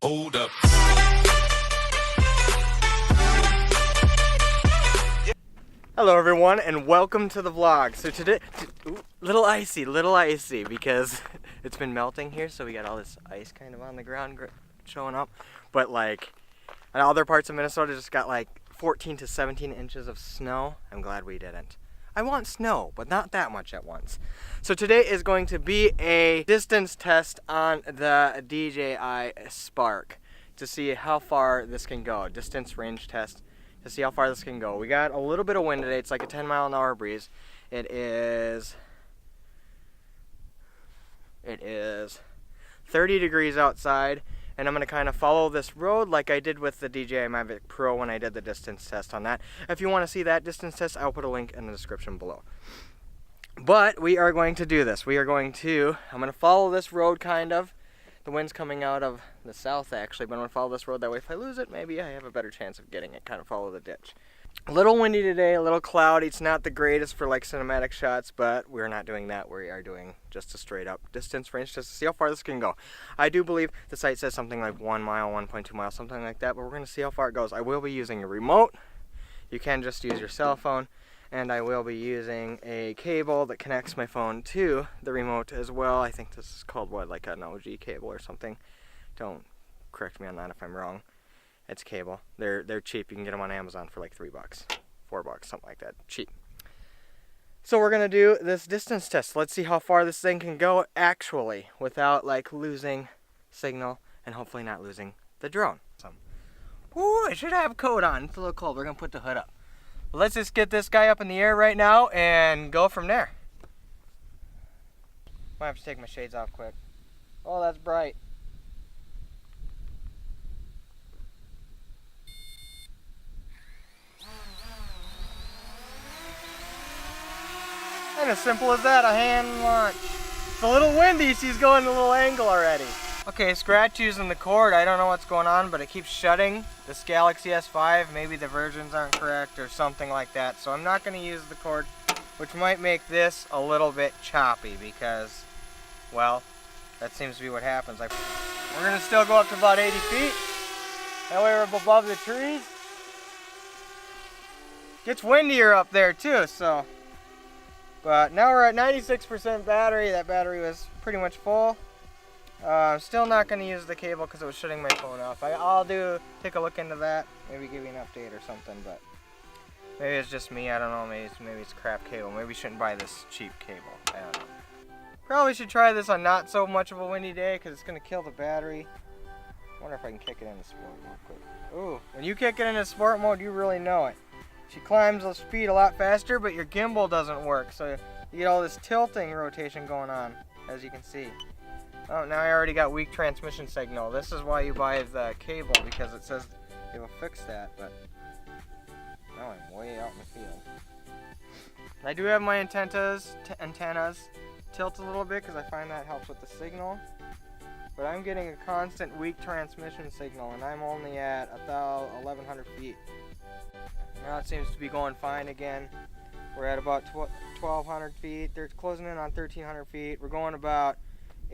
Hold up. Hello everyone and welcome to the vlog. So today, little icy because it's been melting here, so we got all this ice kind of on the ground showing up. But like in other parts of Minnesota just got like 14 to 17 inches of snow. I'm glad we didn't. I want snow, but not that much at once. So today is going to be a distance test on the DJI Spark to see how far this can go. Distance range test to see how far this can go. We got a little bit of wind today. It's like a 10-mile-an-hour breeze. It is 30 degrees outside, and I'm going to kind of follow this road like I did with the DJI Mavic Pro when I did the distance test on that. If you want to see that distance test, I'll put a link in the description below. But we are going to do this. I'm going to follow this road kind of. The wind's coming out of the south actually, but I'm going to follow this road. That way if I lose it, maybe I have a better chance of getting it. Kind of follow the ditch. A little windy today, a little cloudy. It's not the greatest for like cinematic shots, but we're not doing that. We are doing just a straight up distance range just to see how far this can go. I do believe the site says something like 1 mile, 1.2 miles, something like that, but we're going to see how far it goes. I will be using a remote. You can just use your cell phone. And I will be using a cable that connects my phone to the remote as well. I think this is called what, like an OG cable or something. Don't correct me on that if I'm wrong. It's cable. They're cheap. You can get them on Amazon for like $3, $4, something like that. Cheap. So we're gonna do this distance test. Let's see how far this thing can go actually without like losing signal and hopefully not losing the drone. Ooh, I should have a coat on. It's a little cold. We're gonna put the hood up. Let's just get this guy up in the air right now and go from there. Might have to take my shades off quick. Oh, that's bright. And as simple as that, a hand launch. It's a little windy, she's going a little angle already. Okay, scratch using the cord. I don't know what's going on, but it keeps shutting. This Galaxy S5, maybe the versions aren't correct or something like that. So I'm not going to use the cord, which might make this a little bit choppy because, well, that seems to be what happens. We're going to still go up to about 80 feet. That way we're above the trees. Gets windier up there too, so. But now we're at 96% battery. That battery was pretty much full. I'm still not going to use the cable because it was shutting my phone off. I'll take a look into that, maybe give you an update or something, but maybe it's just me, I don't know, maybe it's crap cable. Maybe we shouldn't buy this cheap cable, I don't know. Probably should try this on not so much of a windy day because it's going to kill the battery. I wonder if I can kick it into sport real quick. Ooh, when you kick it into sport mode, you really know it. She climbs the speed a lot faster, but your gimbal doesn't work, so you get all this tilting rotation going on, as you can see. Oh, now I already got weak transmission signal. This is why you buy the cable, because it says it will fix that, but now I'm way out in the field. I do have my antennas tilt a little bit because I find that helps with the signal, but I'm getting a constant weak transmission signal, and I'm only at about 1,100 feet. Now it seems to be going fine again. We're at about 1,200 feet. They're closing in on 1,300 feet. We're going about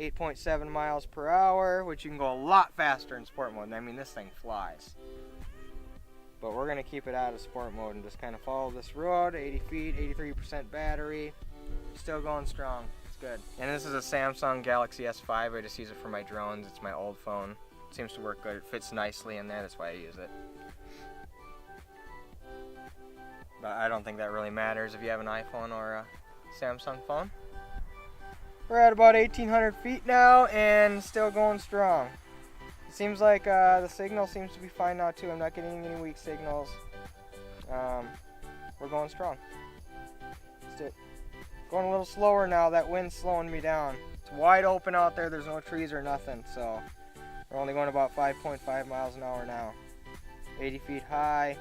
8.7 miles per hour, which you can go a lot faster in sport mode. I mean, this thing flies. But we're going to keep it out of sport mode and just kind of follow this road. 80 feet, 83% battery. Still going strong. It's good. And this is a Samsung Galaxy S5. I just use it for my drones. It's my old phone. It seems to work good. It fits nicely in there. That's why I use it. But I don't think that really matters if you have an iPhone or a Samsung phone. We're at about 1,800 feet now and still going strong. It seems like the signal seems to be fine now too. I'm not getting any weak signals. We're going strong. Still going a little slower now. That wind's slowing me down. It's wide open out there. There's no trees or nothing. So we're only going about 5.5 miles an hour now. 80 feet high,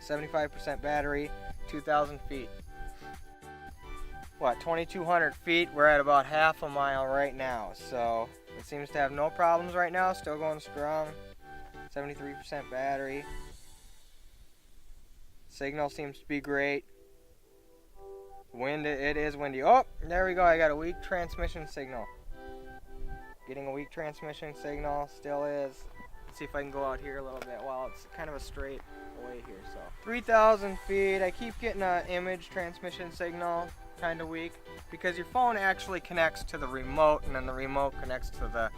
75% battery, 2,000 feet. What, 2,200 feet? We're at about half a mile right now, so it seems to have no problems right now. Still going strong. 73% battery. Signal seems to be great. Wind, it is windy. Oh, there we go. I got a weak transmission signal. Getting a weak transmission signal, still is. Let's see if I can go out here a little bit. Well, it's kind of a straight away here, so. 3,000 feet, I keep getting an image transmission signal, kind of weak, because your phone actually connects to the remote, and then the remote connects to the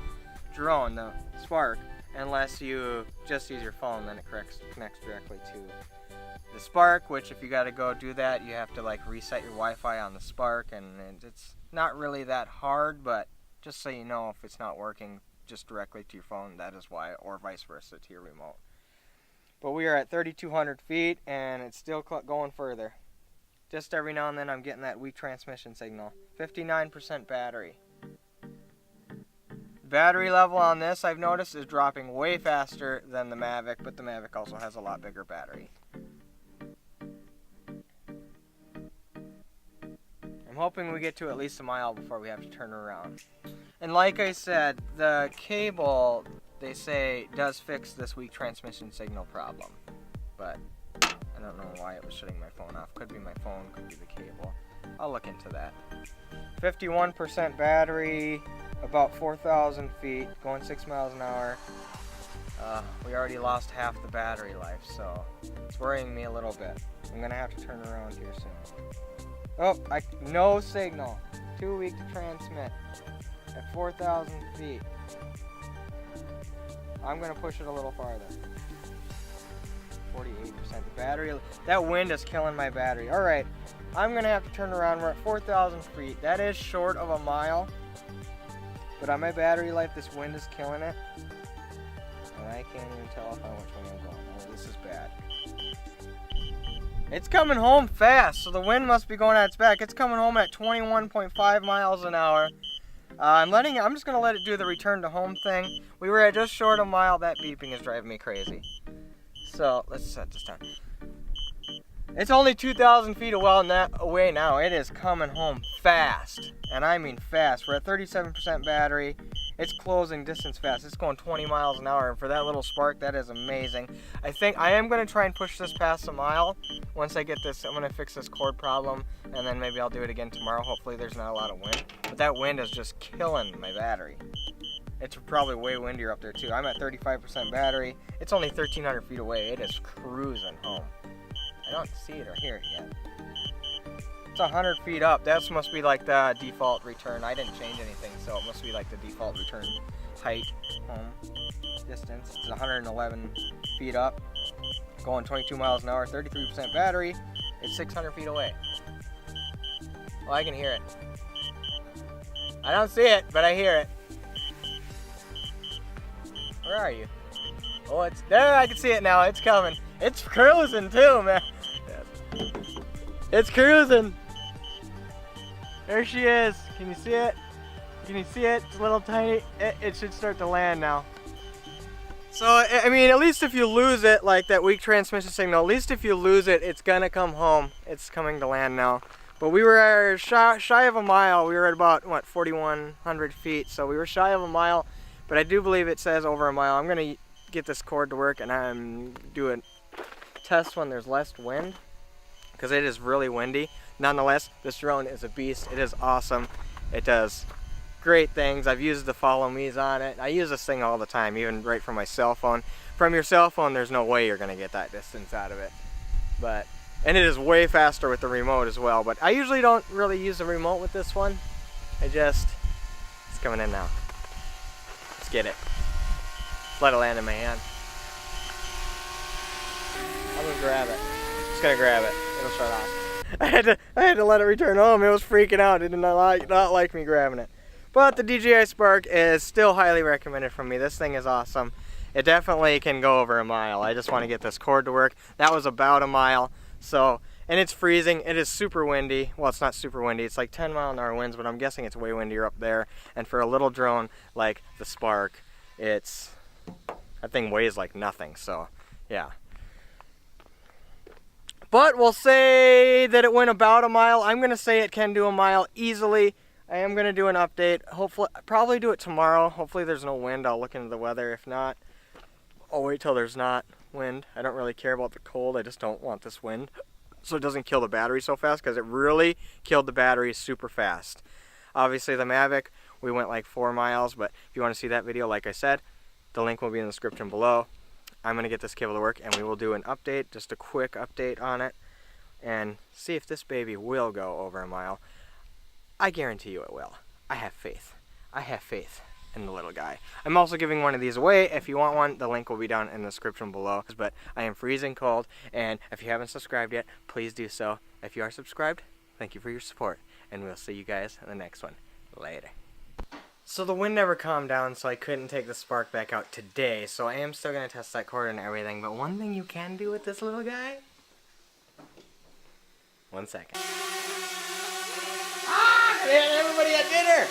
drone, the Spark. Unless you just use your phone, then it connects directly to the Spark, which if you got to go do that, you have to like reset your Wi-Fi on the Spark, and it's not really that hard, but just so you know, if it's not working just directly to your phone, that is why, or vice versa to your remote. But we are at 3,200 feet, and it's still going further. Just every now and then I'm getting that weak transmission signal. 59% battery. Battery level on this, I've noticed, is dropping way faster than the Mavic, but the Mavic also has a lot bigger battery. I'm hoping we get to at least a mile before we have to turn around. And like I said, the cable, they say, does fix this weak transmission signal problem. But I don't know why it was shutting my phone off. Could be my phone, could be the cable. I'll look into that. 51% battery, about 4,000 feet, going 6 miles an hour. We already lost half the battery life, so it's worrying me a little bit. I'm gonna have to turn around here soon. Oh, no signal. Too weak to transmit. At 4,000 feet. I'm gonna push it a little farther. 48%. The battery, that wind is killing my battery. All right, I'm gonna have to turn around. We're at 4,000 feet. That is short of a mile, but on my battery life, this wind is killing it, and I can't even tell if I which way I'm going. Oh, this is bad. It's coming home fast, so the wind must be going at its back. It's coming home at 21.5 miles an hour. I'm just gonna let it do the return to home thing. We were at just short of a mile. That beeping is driving me crazy. So let's set this down. It's only 2,000 feet away now. It is coming home fast, and I mean fast. We're at 37% battery. It's closing distance fast. It's going 20 miles an hour, and for that little Spark, that is amazing. I think I am going to try and push this past a mile. Once I get this, I'm going to fix this cord problem, and then maybe I'll do it again tomorrow. Hopefully there's not a lot of wind, but that wind is just killing my battery. It's probably way windier up there too. I'm at 35% battery. It's only 1,300 feet away. It is cruising home. I don't see it or hear it yet. It's 100 feet up. That must be like the default return. I didn't change anything, so it must be like the default return height home distance. It's 111 feet up, going 22 miles an hour, 33% battery. It's 600 feet away. Well, I can hear it. I don't see it, but I hear it. Where are you? Oh, it's there. I can see it now. It's coming. It's cruising too, man. It's cruising. There she is. Can you see it? Can you see it? It's a little tiny. It should start to land now. So, I mean, at least if you lose it, like that weak transmission signal, at least if you lose it, it's gonna come home. It's coming to land now. But we were shy of a mile. We were at about, what, 4,100 feet. So we were shy of a mile, but I do believe it says over a mile. I'm gonna get this cord to work, and I'm doing test when there's less wind, because it is really windy. Nonetheless, this drone is a beast. It is awesome. It does great things. I've used the follow me's on it. I use this thing all the time, even right from my cell phone. From your cell phone, there's no way you're gonna get that distance out of it. And it is way faster with the remote as well. But I usually don't really use the remote with this one. It's coming in now. Let's get it. Let it land in my hand. I'm gonna grab it. Just gonna grab it. It'll shut off. I had to let it return home. It was freaking out. It did not like me grabbing it. But the DJI Spark is still highly recommended from me. This thing is awesome. It definitely can go over a mile. I just want to get this cord to work. That was about a mile. So, and it's freezing. It is super windy. Well, it's not super windy. It's like 10 mile an hour winds, but I'm guessing it's way windier up there. And for a little drone like the Spark, that thing weighs like nothing. So, yeah. But we'll say that it went about a mile. I'm going to say it can do a mile easily. I am going to do an update. Hopefully, probably do it tomorrow. Hopefully there's no wind. I'll look into the weather. If not, I'll wait till there's not wind. I don't really care about the cold. I just don't want this wind, so it doesn't kill the battery so fast, because it really killed the battery super fast. Obviously the Mavic we went like 4 miles, but if you want to see that video, like I said, the link will be in the description below. I'm going to get this cable to work, and we will do an update, just a quick update on it, and see if this baby will go over a mile. I guarantee you it will. I have faith. I have faith in the little guy. I'm also giving one of these away. If you want one, the link will be down in the description below. But I am freezing cold, and if you haven't subscribed yet, please do so. If you are subscribed, thank you for your support, and we'll see you guys in the next one. Later. So the wind never calmed down, so I couldn't take the Spark back out today, so I am still going to test that cord and everything. But one thing you can do with this little guy... 1 second. Ah! Everybody at dinner!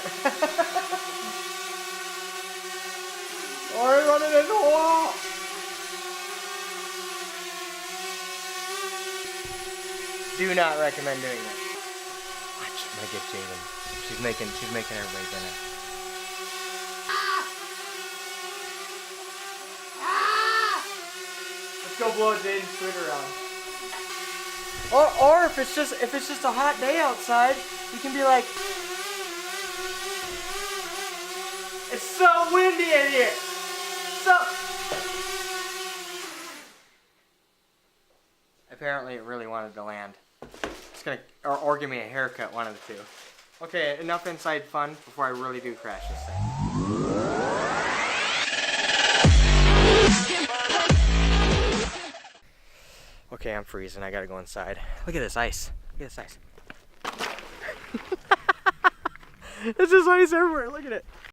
Or running into the wall. Do not recommend doing that. Watch, I'm gonna get Jaden. She's making everybody dinner. Ah! Ah! Let's go blow Jaden's food around. Or if it's just a hot day outside, you can be like, it's so windy in here. Apparently it really wanted to land. It's gonna, or give me a haircut, one of the two. Okay, enough inside fun before I really do crash this thing. Okay, I'm freezing, I gotta go inside. Look at this ice, look at this ice. There's just ice everywhere, look at it.